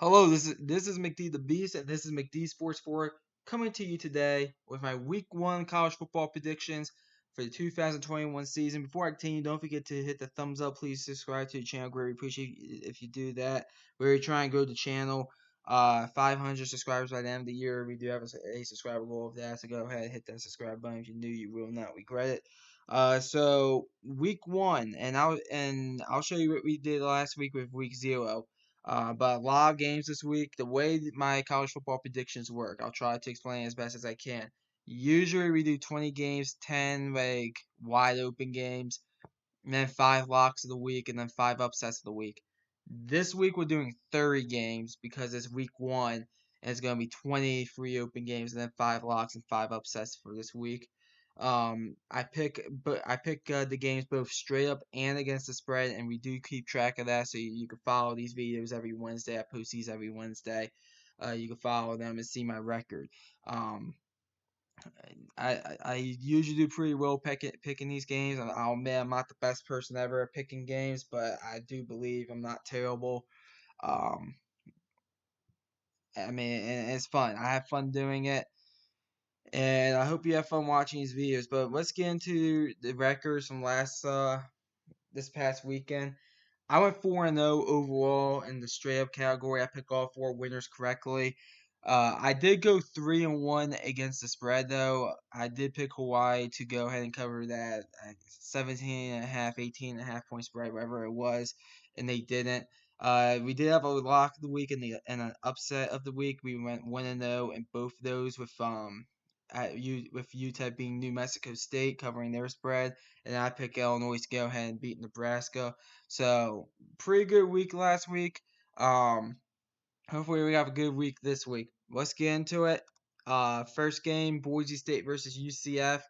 Hello, this is McD the Beast, and this is McD Sports 4 coming to you today with my Week 1 college football predictions for the 2021 season. Before I continue, don't forget to hit the thumbs up. Please subscribe to the channel. Greatly appreciate if you do that. We're trying to grow the channel 500 subscribers by the end of the year. We do have a subscriber goal of that, so go ahead and hit that subscribe button. If you're new, you will not regret it. So Week 1, and I'll show you what we did last week with Week 0. But a lot of games this week. The way my college football predictions work, I'll try to explain as best as I can. Usually we do 20 games, 10 like wide open games, and then 5 locks of the week, and then 5 upsets of the week. This week we're doing 30 games because it's week 1, and it's going to be 20 free open games, and then 5 locks and 5 upsets for this week. I pick the games both straight up and against the spread, and we do keep track of that, so you can follow these videos every Wednesday. I post these every Wednesday. You can follow them and see my record. Um, I usually do pretty well picking these games. I'll admit I'm not the best person ever at picking games, but I do believe I'm not terrible. Um, I mean, and it's fun. I have fun doing it. And I hope you have fun watching these videos. But let's get into the records from this past weekend. I went 4-0 overall in the straight up category. I picked all 4 winners correctly. I did go 3-1 against the spread though. I did pick Hawaii to go ahead and cover that 17.5, 18.5 point spread, whatever it was, and they didn't. We did have a lock of the week and an upset of the week. We went 1-0 in both of those with UTEP being New Mexico State covering their spread, and I picked Illinois to go ahead and beat Nebraska. So pretty good week last week. Hopefully we have a good week this week. Let's get into it. First game, Boise State versus UCF.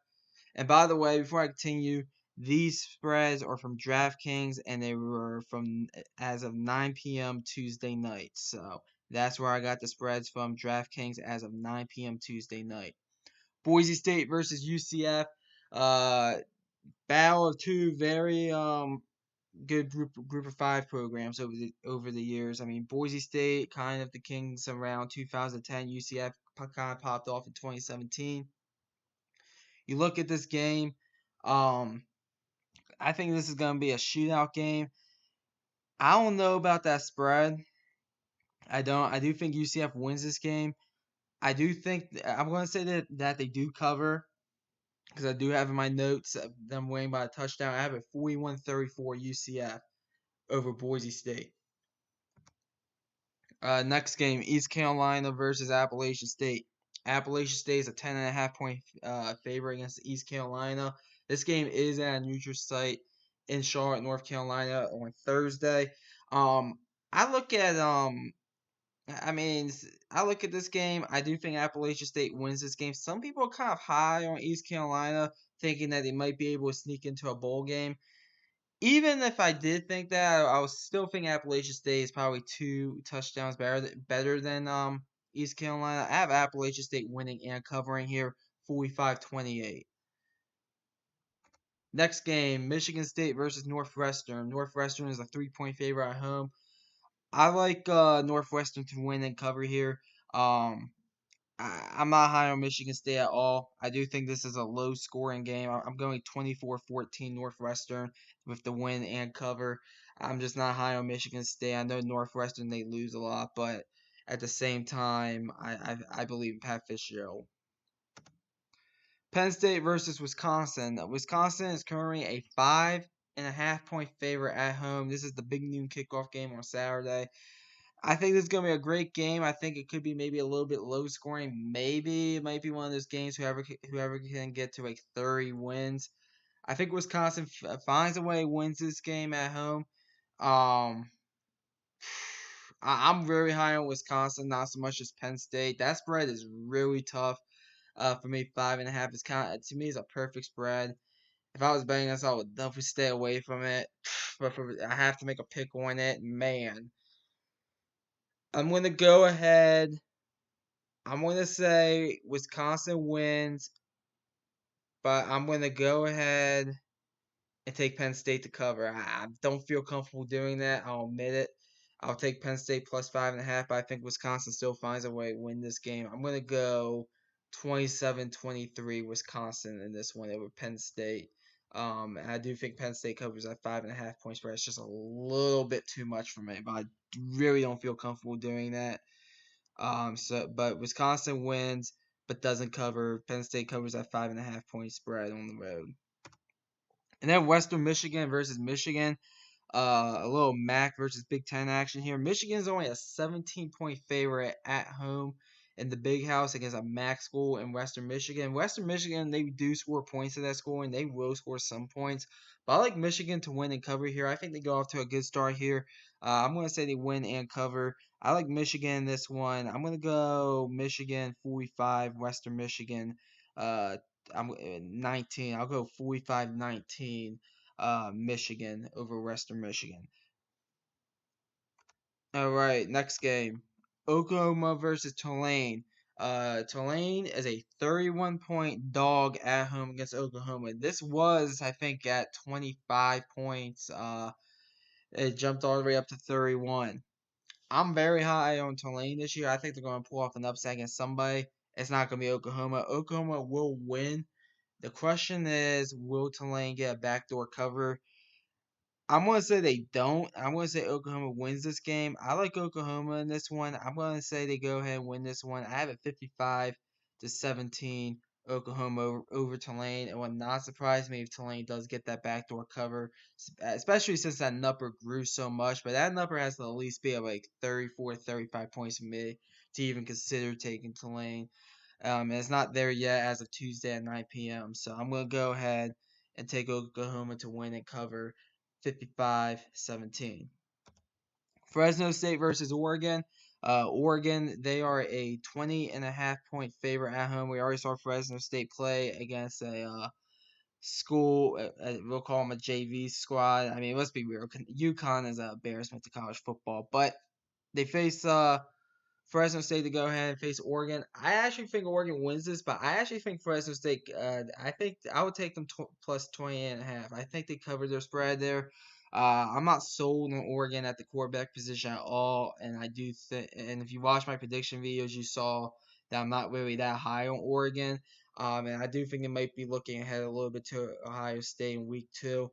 And by the way, before I continue, these spreads are from DraftKings, and they were from as of 9 p.m. Tuesday night. So that's where I got the spreads from DraftKings as of 9 p.m. Tuesday night. Boise State versus UCF. Uh, battle of two very good group of 5 programs over the years. I mean, Boise State kind of the kings around 2010. UCF kind of popped off in 2017. You look at this game. Um, I think this is going to be a shootout game. I don't know about that spread. I don't. I do think UCF wins this game. I do think I'm going to say that they do cover because I do have in my notes them winning by a touchdown. I have it 41-34 UCF over Boise State. Next game, East Carolina versus Appalachian State. Appalachian State is a 10.5 point favorite against East Carolina. This game is at a neutral site in Charlotte, North Carolina on Thursday. Um, I look at I mean, I look at this game. I do think Appalachian State wins this game. Some people are kind of high on East Carolina, thinking that they might be able to sneak into a bowl game. Even if I did think that, I was still think Appalachian State is probably 2 touchdowns better than East Carolina. I have Appalachian State winning and covering here, 45-28. Next game, Michigan State versus Northwestern. Northwestern is a 3-point favorite at home. I like Northwestern to win and cover here. I'm not high on Michigan State at all. I do think this is a low scoring game. I'm going 24-14 Northwestern with the win and cover. I'm just not high on Michigan State. I know Northwestern, they lose a lot, but at the same time, I believe in Pat Fitzgerald. Penn State versus Wisconsin. Wisconsin is currently a 5.5 point favorite at home. This is the big noon kickoff game on Saturday. I think this is going to be a great game. I think it could be maybe a little bit low scoring. Maybe it might be one of those games whoever can get to like 30 wins. I think Wisconsin finds a way, wins this game at home. Um, I'm very high on Wisconsin, not so much as Penn State. That spread is really tough. For me, 5.5 is kind of, to me, is a perfect spread. If I was betting this, I would definitely stay away from it. But I have to make a pick on it, man. I'm going to go ahead. I'm going to say Wisconsin wins, but I'm going to go ahead and take Penn State to cover. I don't feel comfortable doing that. I'll admit it. I'll take Penn State plus 5.5, but I think Wisconsin still finds a way to win this game. I'm going to go 27-23 Wisconsin in this one over Penn State. I do think Penn State covers at 5.5 points spread. It's just a little bit too much for me, but I really don't feel comfortable doing that. But Wisconsin wins, but doesn't cover. Penn State covers at 5.5 point spread on the road. And then Western Michigan versus Michigan. A little MAC versus Big Ten action here. Michigan's only a 17-point favorite at home in the Big House against a MAC school in Western Michigan. Western Michigan, they do score points in that school, and they will score some points. But I like Michigan to win and cover here. I think they go off to a good start here. I'm going to say they win and cover. I like Michigan in this one. I'm going to go Michigan 45, Western Michigan I'm 19. I'll go 45-19. Michigan over Western Michigan. All right, next game, Oklahoma versus Tulane. Tulane is a 31-point dog at home against Oklahoma. This was, I think, at 25 points. It jumped all the way up to 31. I'm very high on Tulane this year. I think they're going to pull off an upset against somebody. It's not going to be Oklahoma. Oklahoma will win. The question is, will Tulane get a backdoor cover? I'm going to say they don't. I'm going to say Oklahoma wins this game. I like Oklahoma in this one. I'm going to say they go ahead and win this one. I have it 55-17 Oklahoma over Tulane. It would not surprise me if Tulane does get that backdoor cover, especially since that number grew so much. But that number has to at least be at like 34, 35 points for me to even consider taking Tulane. And it's not there yet as of Tuesday at 9 p.m. So I'm going to go ahead and take Oklahoma to win and cover 55-17. Fresno State versus Oregon. Oregon, they are a 20.5 point favorite at home. We already saw Fresno State play against a school, we'll call them a JV squad. I mean, let's be real. UConn is an embarrassment to college football, but they face Fresno State to go ahead and face Oregon. I actually think Oregon wins this, but I actually think Fresno State. I think I would take them plus 20.5. I think they covered their spread there. I'm not sold on Oregon at the quarterback position at all, and I do think. And if you watch my prediction videos, you saw that I'm not really that high on Oregon. And I do think they might be looking ahead a little bit to Ohio State in week 2.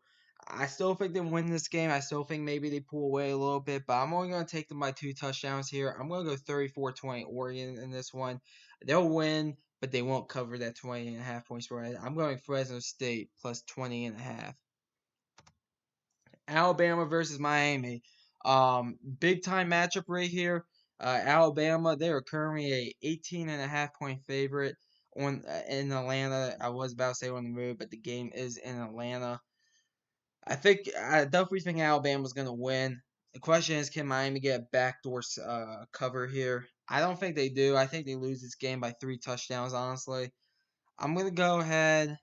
I still think they win this game. I still think maybe they pull away a little bit, but I'm only going to take them by 2 touchdowns here. I'm going to go 34-20 Oregon in this one. They'll win, but they won't cover that 20.5 point spread. I'm going Fresno State plus 20.5. Alabama versus Miami. Big time matchup right here. Alabama, they are currently a 18.5 point favorite on in Atlanta. I was about to say on the road, but the game is in Atlanta. I definitely think Alabama's gonna win. The question is, can Miami get a backdoor cover here? I don't think they do. I think they lose this game by 3 touchdowns. Honestly, I'm gonna go ahead.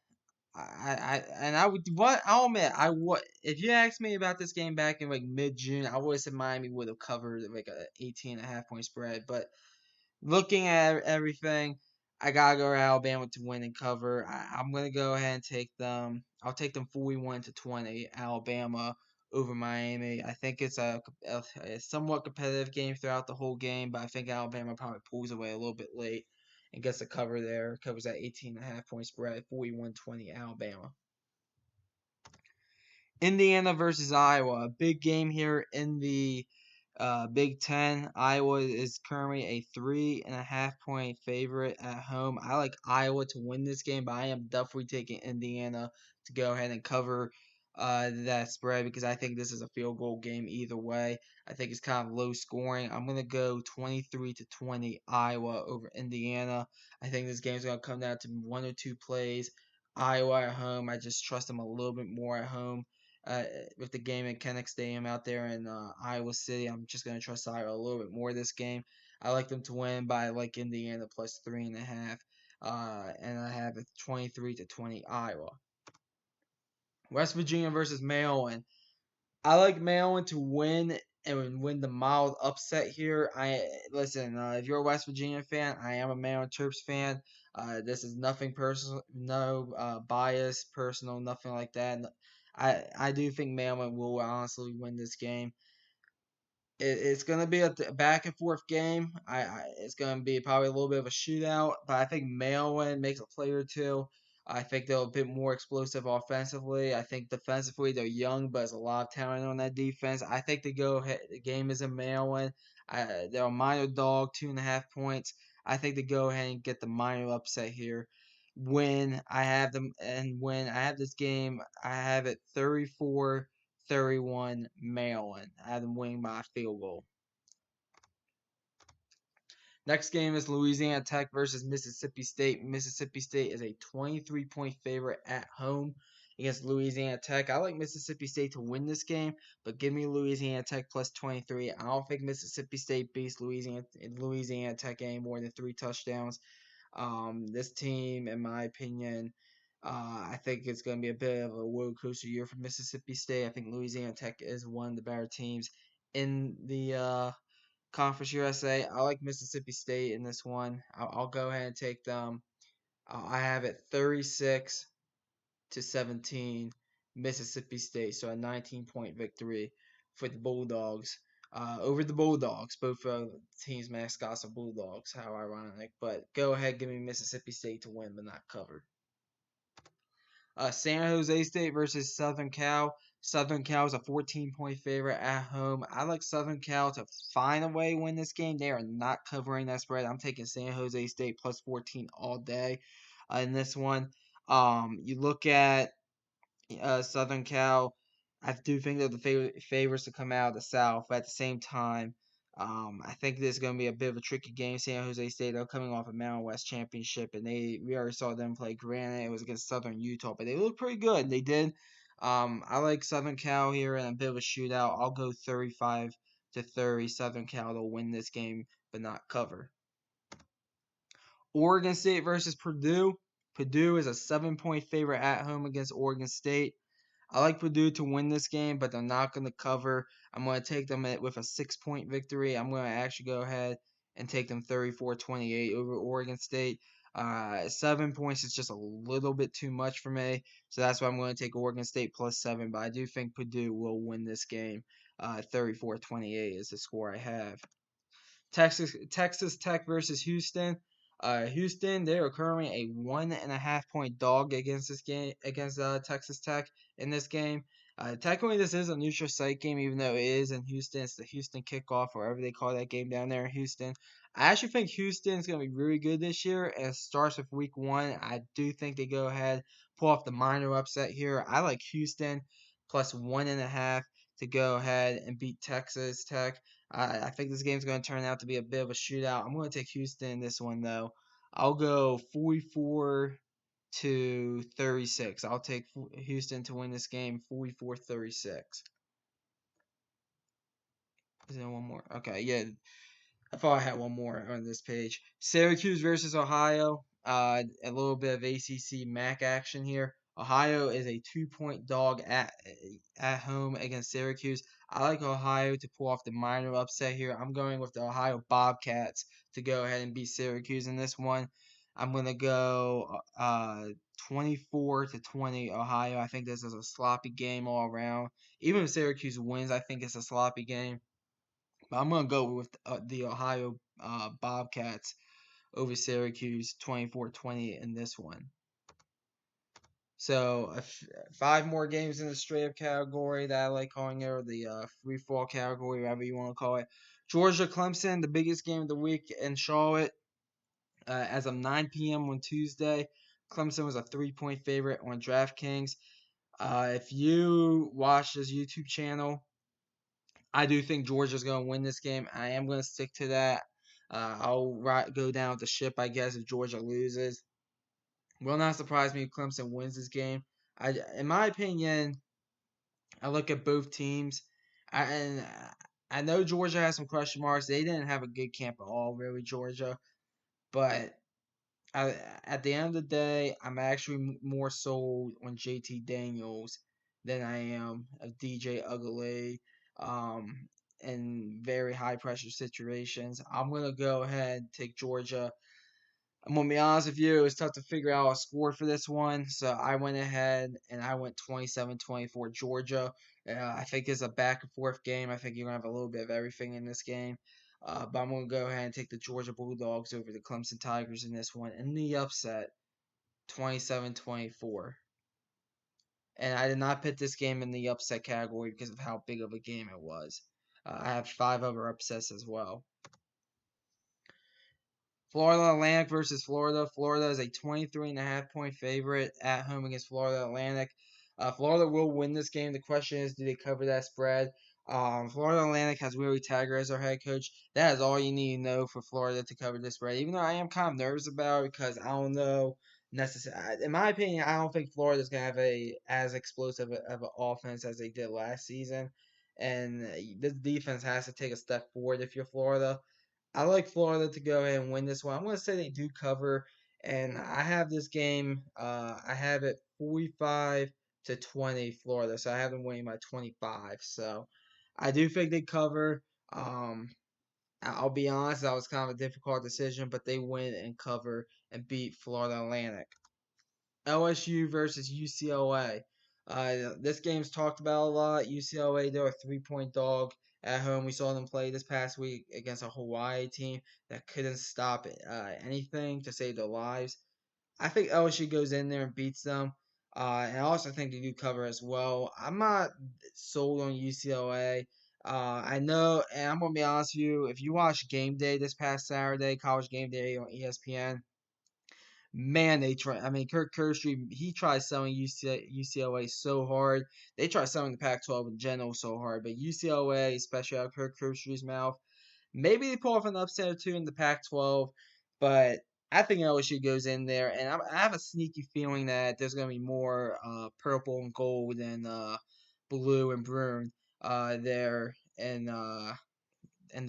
I would what I'll admit I would if you asked me about this game back in like mid-June, I would have said Miami would have covered like a 18.5 point spread, but looking at everything, I gotta go to Alabama to win and cover. I'm gonna go ahead and take them. I'll take them 41-20 Alabama over Miami. I think it's a somewhat competitive game throughout the whole game, but I think Alabama probably pulls away a little bit late and gets a cover there. Covers that 18.5 point spread, 41-20 Alabama. Indiana versus Iowa, a big game here in the Big Ten. Iowa is currently a 3.5 point favorite at home. I like Iowa to win this game, but I am definitely taking Indiana to go ahead and cover that spread because I think this is a field goal game either way. I think it's kind of low scoring. I'm gonna go 23-20 Iowa over Indiana. I think this game's gonna come down to 1 or 2 plays. Iowa at home, I just trust them a little bit more at home uh, with the game at Kinnick Stadium out there in Iowa City. I'm just going to trust Iowa a little bit more this game. I like them to win, but I like Indiana plus 3.5. And I have it 23-20 Iowa. West Virginia versus Maryland. I like Maryland to win and win the mild upset here. If you're a West Virginia fan, I am a Maryland Terps fan. This is nothing personal, no bias, personal, nothing like that. I do think Maryland will honestly win this game. It's going to be a back and forth game. It's going to be probably a little bit of a shootout, but I think Maryland makes a play or two. I think they're a bit more explosive offensively. I think defensively they're young, but there's a lot of talent on that defense. I think the game is in Maryland. They're a minor dog, 2.5 points. I think they go ahead and get the minor upset here. When I have them, and when I have this game, I have it 34-31 Maryland. I have them winning by a field goal. Next game is Louisiana Tech versus Mississippi State. Mississippi State is a 23-point favorite at home against Louisiana Tech. I like Mississippi State to win this game, but give me Louisiana Tech plus 23. I don't think Mississippi State beats Louisiana Tech any more than 3 touchdowns. This team, in my opinion, I think it's going to be a bit of a roller coaster year for Mississippi State. I think Louisiana Tech is one of the better teams in the Conference USA. I like Mississippi State in this one. I'll go ahead and take them. I have it 36-17 Mississippi State, so a 19-point victory for the Bulldogs. Over the Bulldogs. Both teams' mascots are Bulldogs. How ironic. But go ahead, give me Mississippi State to win, but not cover. San Jose State versus Southern Cal. Southern Cal is a 14-point favorite at home. I like Southern Cal to find a way to win this game. They are not covering that spread. I'm taking San Jose State plus 14 all day in this one. You look at Southern Cal. I do think they're the favorites to come out of the South. But at the same time, I think this is going to be a bit of a tricky game. San Jose State, they're coming off a Mountain West championship, and we already saw them play. Granted, it was against Southern Utah, but they looked pretty good. They did. I like Southern Cal here in a bit of a shootout. I'll go 35-30. Southern Cal to win this game, but not cover. Oregon State versus Purdue. Purdue is a 7-point favorite at home against Oregon State. I like Purdue to win this game, but they're not going to cover. I'm going to take them with a 6-point victory. I'm going to actually go ahead and take them 34-28 over Oregon State. 7 points is just a little bit too much for me, so that's why I'm going to take Oregon State plus 7. But I do think Purdue will win this game. 34-28 is the score I have. Texas Tech versus Houston. Houston, they are currently a 1.5-point dog against this game against Texas Tech in this game. Technically, this is a neutral site game, even though it is in Houston. It's the Houston kickoff, or whatever they call that game down there in Houston. I actually think Houston is going to be really good this year, and it starts with week 1. I do think they go ahead, pull off the minor upset here. I like Houston plus 1.5 to go ahead and beat Texas Tech. I think this game's going to turn out to be a bit of a shootout. I'm going to take Houston in this one, though. I'll go 44-36. I'll take Houston to win this game 44-36. Is there one more? Okay, yeah. I thought I had one more on this page. Syracuse versus Ohio. A little bit of ACC MAC action here. Ohio is a 2-point dog at home against Syracuse. I like Ohio to pull off the minor upset here. I'm going with the Ohio Bobcats to go ahead and beat Syracuse in this one. I'm going to go 24-20 Ohio. I think this is a sloppy game all around. Even if Syracuse wins, I think it's a sloppy game. But I'm going to go with the Ohio Bobcats over Syracuse 24-20 in this one. So 5 more games in the straight up category that I like calling it, or the free fall category, whatever you want to call it. Georgia Clemson, the biggest game of the week in Charlotte. As of 9 p.m. on Tuesday, Clemson was a 3-point favorite on DraftKings. If you watch this YouTube channel, I do think Georgia's going to win this game. I am going to stick to that. I'll go down with the ship, I guess, if Georgia loses. Will not surprise me if Clemson wins this game. In my opinion, I look at both teams, and I know Georgia has some question marks. They didn't have a good camp at all, really, Georgia. But at the end of the day, I'm actually more sold on JT Daniels than I am of DJ Ugly. In very high pressure situations, I'm gonna go ahead and take Georgia I'm gonna be honest with you, it was tough to figure out a score for this one, so I went ahead and I went 27-24 Georgia. I think it's a back and forth game. I think you're gonna have a little bit of everything in this game. But I'm gonna go ahead and take the Georgia Bulldogs over the Clemson Tigers in this one in the upset, 27-24. And I did not put this game in the upset category because of how big of a game it was. I have 5 other upsets as well. Florida Atlantic versus Florida. Florida is a 23.5-point favorite at home against Florida Atlantic. Florida will win this game. The question is, do they cover that spread? Florida Atlantic has Willie Taggart as their head coach. That is all you need to know for Florida to cover this spread. Even though I am kind of nervous about it because I don't know necessarily. In my opinion, I don't think Florida's gonna have a as explosive of an offense as they did last season, and this defense has to take a step forward if you're Florida. I like Florida to go ahead and win this one. I'm going to say they do cover, and I have this game. I have it 45-20 Florida, so I have them winning by 25. So I do think they cover. Um, I'll be honest, that was kind of a difficult decision, but they win and cover and beat Florida Atlantic. LSU versus UCLA. This game's talked about a lot. UCLA, they're a 3-point dog at home. We saw them play this past week against a Hawaii team that couldn't stop anything to save their lives. I think LSU goes in there and beats them. And I also think they do cover as well. I'm not sold on UCLA. I know, and I'm going to be honest with you, if you watched Game Day this past Saturday, College Game Day on ESPN, man, they try. I mean, Kirk Herbstreit, he tries selling UCLA so hard. They try selling the Pac-12 in general so hard, but UCLA, especially out of Kirk Herbstreit's mouth, maybe they pull off an upset or two in the Pac-12, but I think LSU goes in there, and I have a sneaky feeling that there's going to be more purple and gold and blue and maroon there in the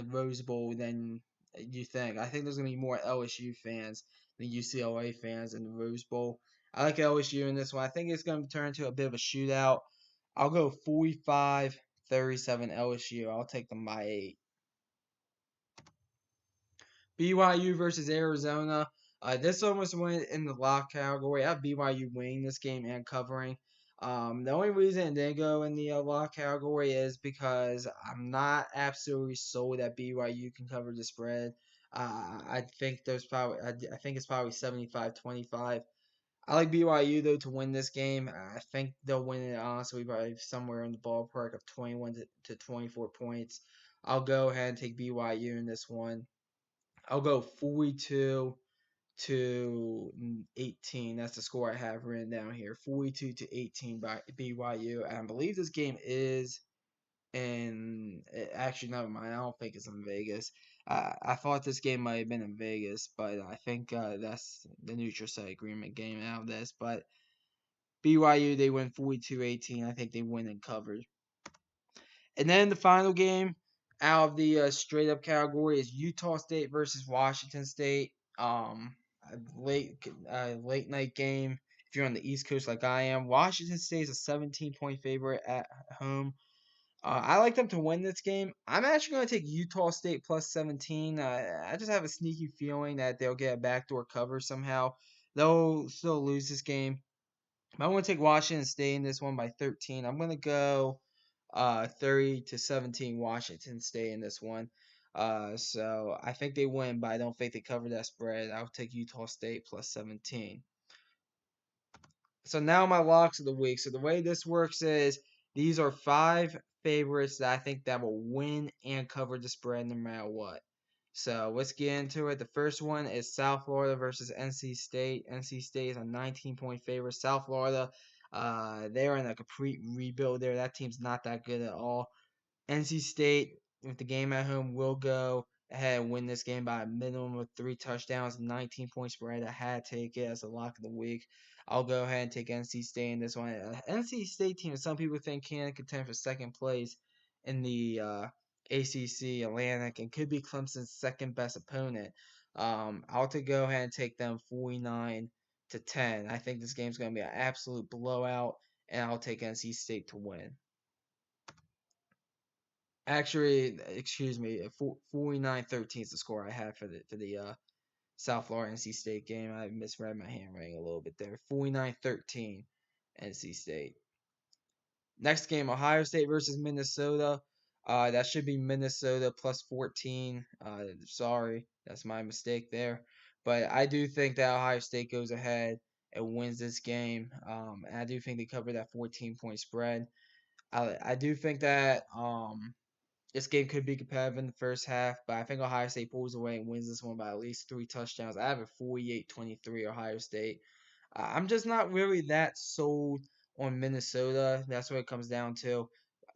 Rose Bowl than you think. I think there's going to be more LSU fans than UCLA fans in the Rose Bowl. I like LSU in this one. I think it's going to turn into a bit of a shootout. I'll go 45-37 LSU. I'll take them by 8. BYU versus Arizona. This almost went in the lock category. I have BYU winning this game and covering. The only reason it didn't go in the lock category is because I'm not absolutely sold that BYU can cover the spread. I think I think it's probably 75-25. I like BYU though to win this game. I think they'll win it honestly by somewhere in the ballpark of 21 to 24 points. I'll go ahead and take BYU in this one. I'll go 42 to 18. That's the score I have written down here. 42 to 18 by BYU. And I believe this game is in. Actually, never mind. I don't think it's in Vegas. I thought this game might have been in Vegas, but I think that's the neutral site agreement game out of this. But BYU, they win 42-18. I think they win and covered. And then the final game out of the straight up category is Utah State versus Washington State. A late night game. If you're on the East Coast like I am, Washington State is a 17-point favorite at home. I like them to win this game. I'm actually going to take Utah State plus 17. I just have a sneaky feeling that they'll get a backdoor cover somehow. They'll still lose this game. I'm going to take Washington State in this one by 13. I'm going to go 30-17 Washington State in this one. So I think they win, but I don't think they cover that spread. I'll take Utah State plus 17. So now my locks of the week. So the way this works is these are 5 favorites that I think that will win and cover the spread no matter what. So let's get into it. The first one is South Florida versus NC State. NC State is a 19-point favorite. South Florida, they're in a complete rebuild there. That team's not that good at all. NC State, with the game at home, will go ahead and win this game by a minimum of 3 touchdowns, 19-point spread. I had to take it as a lock of the week. I'll go ahead and take NC State in this one. NC State team, some people think can contend for second place in the ACC Atlantic and could be Clemson's second best opponent. I'll go ahead and take them 49-10. I think this game's going to be an absolute blowout, and I'll take NC State to win. Actually, excuse me, 49-13 is the score I have for the South Florida NC State game. I misread my handwriting a little bit there. 49-13 NC State. Next game, Ohio State versus Minnesota. That should be Minnesota plus 14. Sorry, that's my mistake there. But I do think that Ohio State goes ahead and wins this game. And I do think they cover that 14-point spread. I do think that this game could be competitive in the first half, but I think Ohio State pulls away and wins this one by at least 3 touchdowns. I have a 48-23 Ohio State. I'm just not really that sold on Minnesota. That's what it comes down to.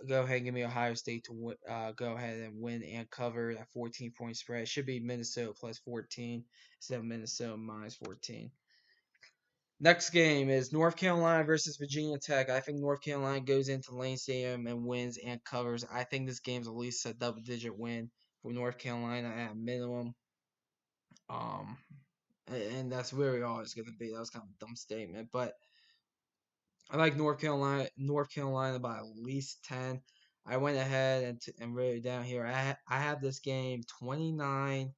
Go ahead and give me Ohio State to go ahead and win and cover that 14-point spread. It should be Minnesota plus 14 instead of Minnesota minus 14. Next game is North Carolina versus Virginia Tech. I think North Carolina goes into Lane Stadium and wins and covers. I think this game's at least a double-digit win for North Carolina at minimum. Um, and that's really all it's going to be. That was kind of a dumb statement, but I like North Carolina by at least 10. I went ahead and wrote it down here. I have this game 29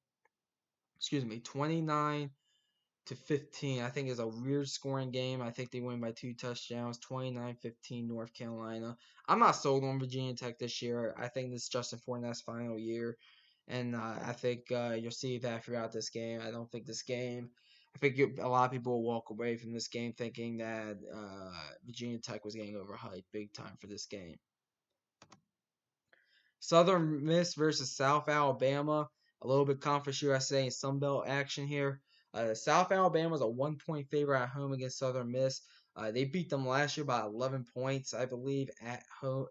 to 15. I think it's a weird scoring game. I think they win by 2 touchdowns, 29-15 North Carolina. I'm not sold on Virginia Tech this year. I think this is Justin Fournette's final year, and I think you'll see that throughout this game. I don't think this game. I think a lot of people will walk away from this game thinking that Virginia Tech was getting overhyped big time for this game. Southern Miss versus South Alabama. A little bit Conference USA and Sun Belt action here. South Alabama is a 1-point favorite at home against Southern Miss. They beat them last year by 11 points, I believe, at home.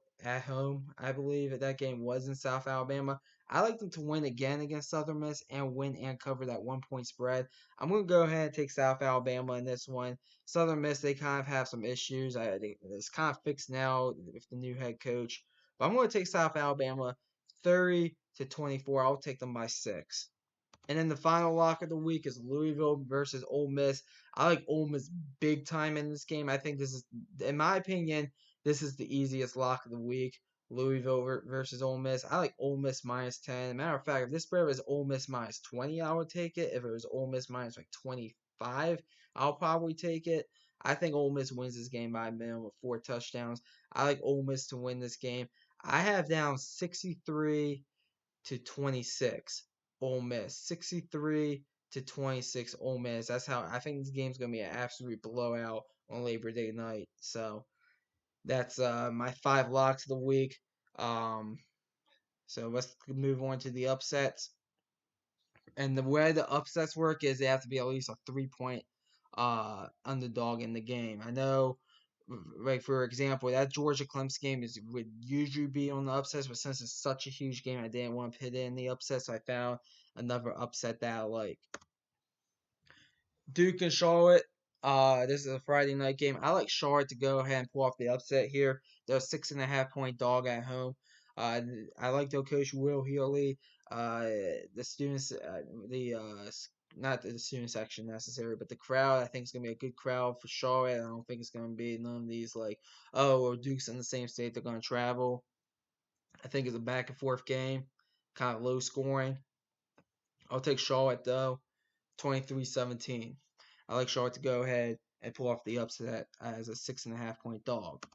I believe that game was in South Alabama. I like them to win again against Southern Miss and win and cover that 1-point spread. I'm going to go ahead and take South Alabama in this one. Southern Miss, they kind of have some issues. It's kind of fixed now with the new head coach. But I'm going to take South Alabama 30-24. I'll take them by 6. And then the final lock of the week is Louisville versus Ole Miss. I like Ole Miss big time in this game. I think this is, in my opinion, this is the easiest lock of the week. Louisville versus Ole Miss. I like Ole Miss minus 10. Matter of fact, if this spread was Ole Miss minus 20, I would take it. If it was Ole Miss minus like 25, I'll probably take it. I think Ole Miss wins this game by a minimum of 4 touchdowns. I like Ole Miss to win this game. I have down 63-26 Ole Miss. 63-26 Ole Miss. That's how I think this game's gonna be an absolute blowout on Labor Day night. So that's my 5 locks of the week. So let's move on to the upsets. And the way the upsets work is they have to be at least a 3-point underdog in the game. I know, like for example, that Georgia Clemson game would usually be on the upsets, but since it's such a huge game, I didn't want to put it in the upsets. So I found another upset that I like. Duke and Charlotte. This is a Friday night game. I like Charlotte to go ahead and pull off the upset here. They're a 6.5-point dog at home. I like their coach Will Healy. The students, not the student section necessarily, but the crowd. I think it's gonna be a good crowd for Charlotte. I don't think it's gonna be none of these like, oh, well, Duke's in the same state. They're gonna travel. I think it's a back and forth game, kind of low scoring. I'll take Charlotte though. 23-17. I like Charlotte to go ahead and pull off the upset as a 6.5-point dog.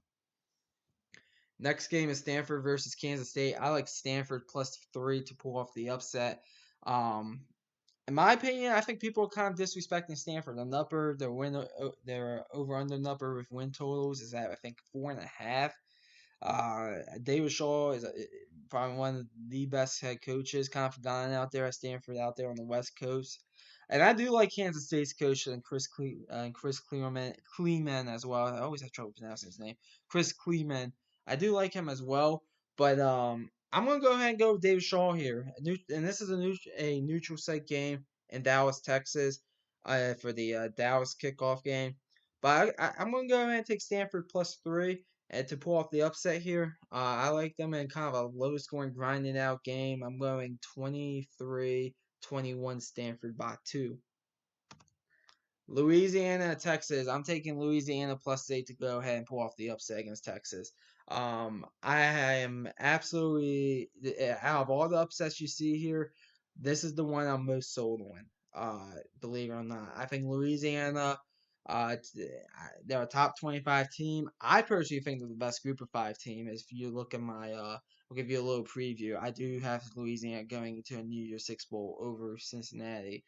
Next game is Stanford versus Kansas State. I like Stanford plus 3 to pull off the upset. In my opinion, I think people are kind of disrespecting Stanford. Their over under number with win totals is at I think 4.5. David Shaw is probably one of the best head coaches, kind of forgotten out there at Stanford, out there on the West Coast. And I do like Kansas State's coach and Chris Kleeman as well. I always have trouble pronouncing his name. Chris Kleeman. I do like him as well, but I'm gonna go ahead and go with David Shaw here. And this is a neutral site game in Dallas, Texas, for the Dallas kickoff game. But I'm gonna go ahead and take Stanford plus 3. And to pull off the upset here, I like them in kind of a low-scoring, grinding out game. I'm going 23-21 Stanford by 2. Louisiana, Texas. I'm taking Louisiana plus 8 to go ahead and pull off the upset against Texas. I am absolutely, out of all the upsets you see here, this is the one I'm most sold on. Believe it or not, I think Louisiana. They're a top 25 team. I personally think they're the best Group of 5 team. If you look at my, I'll give you a little preview. I do have Louisiana going to a New Year's Six Bowl over Cincinnati.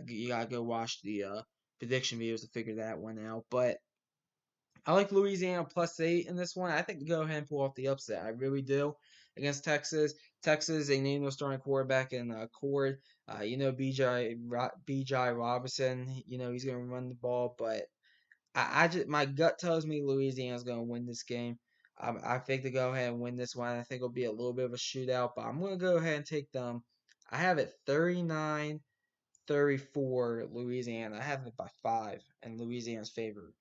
You gotta go watch the prediction videos to figure that one out. But I like Louisiana +8 in this one. I think to go ahead and pull off the upset. I really do against Texas. Texas, they named their starting quarterback in Cord. B.J. Robinson. He's gonna run the ball, but I just my gut tells me Louisiana's gonna win this game. I think to go ahead and win this one. I think it'll be a little bit of a shootout, but I'm gonna go ahead and take them. I have it 39-34 Louisiana. I have it by 5, and Louisiana's favored.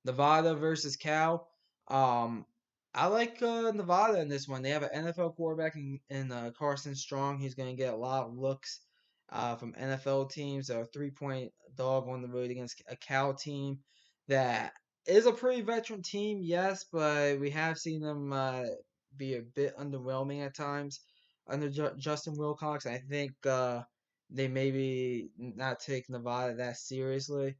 Nevada versus Cal. Um, I like Nevada in this one. They have an NFL quarterback in Carson Strong. He's going to get a lot of looks from NFL teams. A 3-point dog on the road against a Cal team that is a pretty veteran team, yes, but we have seen them be a bit underwhelming at times under Justin Wilcox. I think they maybe not take Nevada that seriously.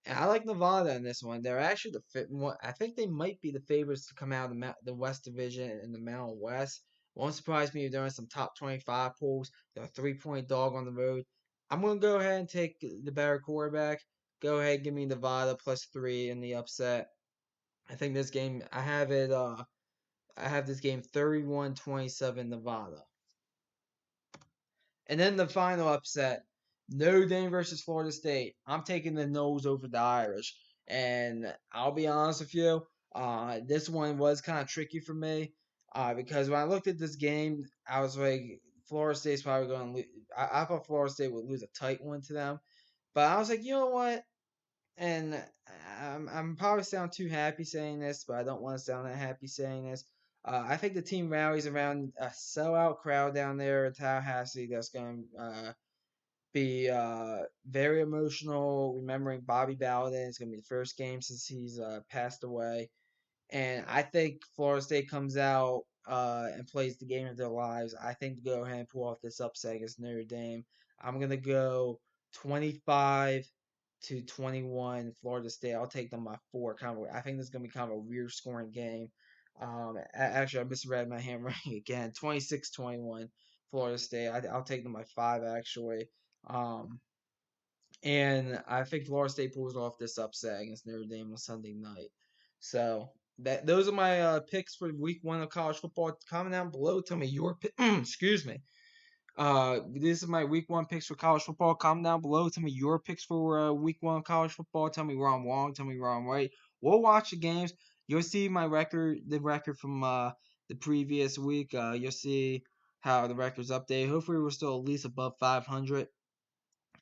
And I like Nevada in this one. They're actually the fit. I think they might be the favorites to come out of the West Division in the Mountain West. Won't surprise me if they're in some top 25 polls. They're a 3-point dog on the road. I'm gonna go ahead and take the better quarterback. Go ahead, give me Nevada +3 in the upset. I think this game. I have it. I have this game 31-27 Nevada. And then the final upset, Notre Dame versus Florida State. I'm taking the Noles over the Irish. And I'll be honest with you, this one was kind of tricky for me because when I looked at this game, I was like, Florida State's probably going to lose. I thought Florida State would lose a tight one to them. But I was like, you know what? And I'm probably sound too happy saying this, but I don't want to sound that happy saying this. I think the team rallies around a sellout crowd down there in Tallahassee that's going to be very emotional. Remembering Bobby Bowden, it's going to be the first game since he's passed away. And I think Florida State comes out and plays the game of their lives. I think to go ahead and pull off this upset against Notre Dame. I'm going to go 25-21 Florida State. I'll take them by 4. I think this is going to be kind of a weird scoring game. Actually, I misread my handwriting again. 26-21 Florida State. I'll take them by 5 actually. And I think Florida State pulls off this upset against Notre Dame on Sunday night. So those are my picks for week 1 of college football. Comment down below. Tell me your excuse me. This is my week 1 picks for college football. Comment down below. Tell me your picks for week 1 of college football. Tell me where I'm wrong. Tell me where I'm right. We'll watch the games. You'll see my record, the record from the previous week. You'll see how the record's updated. Hopefully, we're still at least above 500.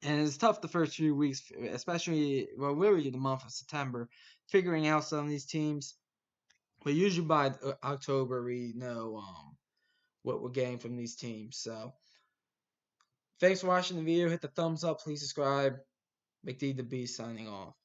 And it's tough the first few weeks, especially, well, really the month of September, figuring out some of these teams. But usually by October, we know what we're getting from these teams. So, thanks for watching the video. Hit the thumbs up. Please subscribe. McD the Beast signing off.